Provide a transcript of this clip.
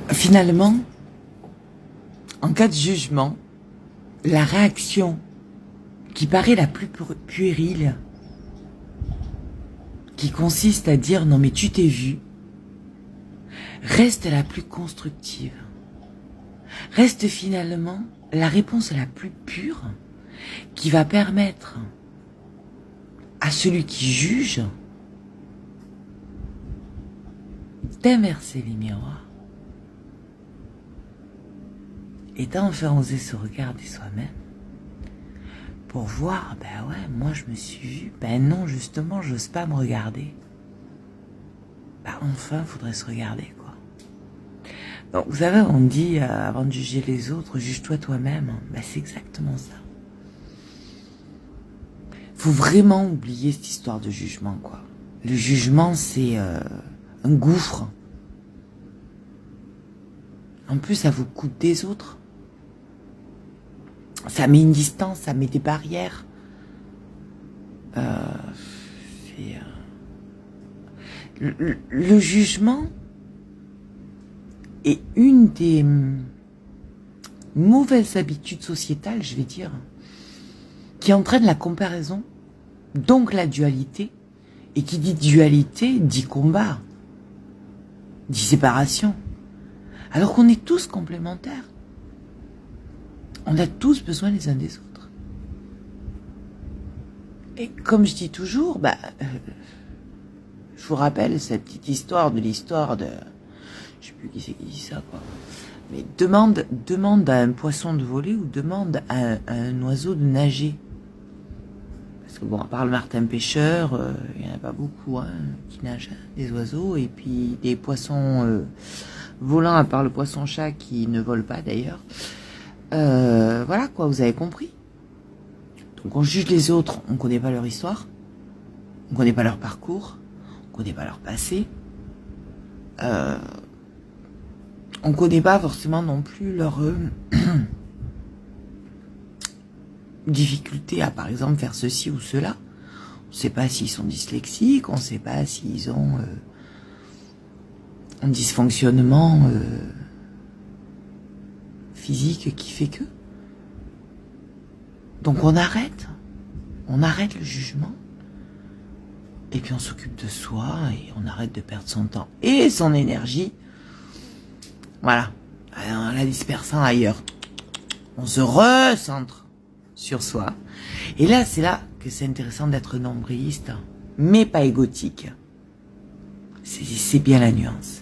Finalement, en cas de jugement, la réaction qui paraît la plus puérile, qui consiste à dire non mais tu t'es vu, reste la plus constructive. Reste finalement la réponse la plus pure qui va permettre à celui qui juge d'inverser les miroirs et d'enfin oser se regarder soi-même pour voir, ben ouais, moi je me suis vu, ben non, justement, j'ose pas me regarder. Ben enfin, faudrait se regarder, quoi. Donc, vous savez, on dit, avant de juger les autres, juge-toi toi-même. Ben c'est exactement ça. Faut vraiment oublier cette histoire de jugement, quoi. Le jugement, c'est un gouffre. En plus, ça vous coûte des autres. Ça met une distance, ça met des barrières. Le jugement est une des mauvaises habitudes sociétales, je vais dire, qui entraîne la comparaison, donc la dualité. Et qui dit dualité, dit combat, dit séparation. Alors qu'on est tous complémentaires. On a tous besoin les uns des autres. Et comme je dis toujours, je vous rappelle cette petite histoire de l'histoire de... Je sais plus qui c'est qui dit ça, quoi. Mais demande à un poisson de voler ou demande à un oiseau de nager. Parce que bon, à part le martin pêcheur, il n'y en a pas beaucoup qui nagent, des oiseaux. Et puis des poissons volants, à part le poisson-chat qui ne vole pas d'ailleurs. Voilà quoi, vous avez compris. Donc on juge les autres, on ne connaît pas leur histoire, on ne connaît pas leur parcours, on ne connaît pas leur passé, on ne connaît pas forcément non plus leur difficulté à par exemple faire ceci ou cela. On ne sait pas s'ils sont dyslexiques, on ne sait pas s'ils ont un dysfonctionnement physique qui fait que. Donc on arrête le jugement, et puis on s'occupe de soi, et on arrête de perdre son temps et son énergie, voilà, en la dispersant ailleurs. On se recentre sur soi, et là c'est là que c'est intéressant d'être nombriliste, mais pas égotique. C'est bien la nuance.